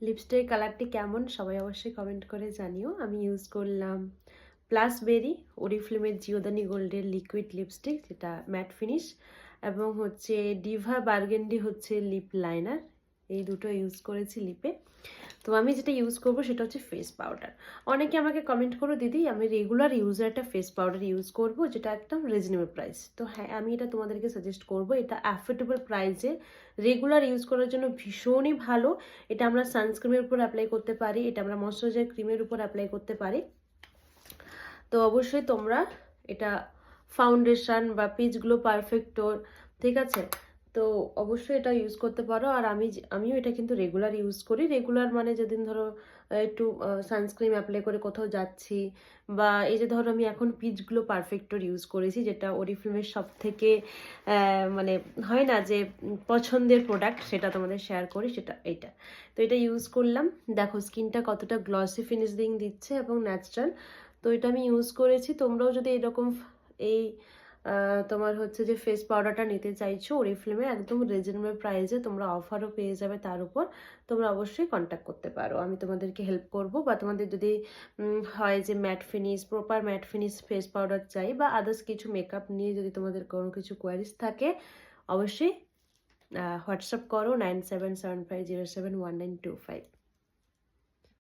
লিপস্টিকের কালারটি কেমন সবাই অবশ্যই কমেন্ট করে জানিও। আমি ইউজ করলাম প্লাস বেরি ওরিফ্লেমের জিওদানি গোল্ডের লিকুইড লিপস্টিক, যেটা ম্যাট ফিনিশ, এবং হচ্ছে ডিভা বার্গেন্ডি হচ্ছে লিপ লাইনার। এই দুটো ইউজ করেছি লিপে। তো আমি যেটা ইউজ করবো সেটা হচ্ছে ফেস পাউডার। অনেকে আমাকে কমেন্ট করো, দিদি আমি রেগুলার ইউজার একটা ফেস পাউডার ইউজ করব যেটা একদম রিজনেবল প্রাইস। তো হ্যাঁ, আমি এটা তোমাদেরকে সাজেস্ট করব। এটা অ্যাফোর্ডেবল প্রাইসে রেগুলার ইউজ করার জন্য ভীষণই ভালো। এটা আমরা সানস্ক্রিনের উপর অ্যাপ্লাই করতে পারি, এটা আমরা ময়শ্চারাইজার ক্রিমের উপর অ্যাপ্লাই করতে পারি। তো অবশ্যই তোমরা এটা ফাউন্ডেশন বা পিচ গ্লো পারফেক্টর, ঠিক আছে, তো অবশ্যই এটা ইউজ করতে পারো। আর আমিও এটা কিন্তু রেগুলার ইউজ করি। রেগুলার মানে যেদিন ধরো একটু সানস্ক্রিন অ্যাপ্লাই করে কোথাও যাচ্ছি, বা এই যে ধরো আমি এখন পিচ গ্লো পারফেক্টর ইউজ করেছি, যেটা ওরিফ্লেমের সব থেকে মানে হয় না যে পছন্দের প্রোডাক্ট, সেটা তোমাদের শেয়ার করি, সেটা এইটা। তো এটা ইউজ করলাম, দেখো স্কিনটা কতটা গ্লসি ফিনিশিং দিচ্ছে এবং ন্যাচারাল। তো এটা আমি ইউজ করেছি। তোমরাও যদি এরকম এই তোমার হচ্ছে যে ফেস পাউডারটা নিতে চাইছো ওরিফ্লেমে একদম রিজনেবল প্রাইসে, তোমরা অফারও পেয়ে যাবে তার উপর, তোমরা অবশ্যই কন্ট্যাক্ট করতে পারো। আমি তোমাদেরকে হেল্প করব। বা তোমাদের যদি হয় যে mat finish, proper mat finish face powder চাই, বা আদার্স কিছু মেকআপ নিয়ে যদি তোমাদের কোনো কিছু কোয়ারিজ থাকে, অবশ্যই হোয়াটসঅ্যাপ করো 9775071925।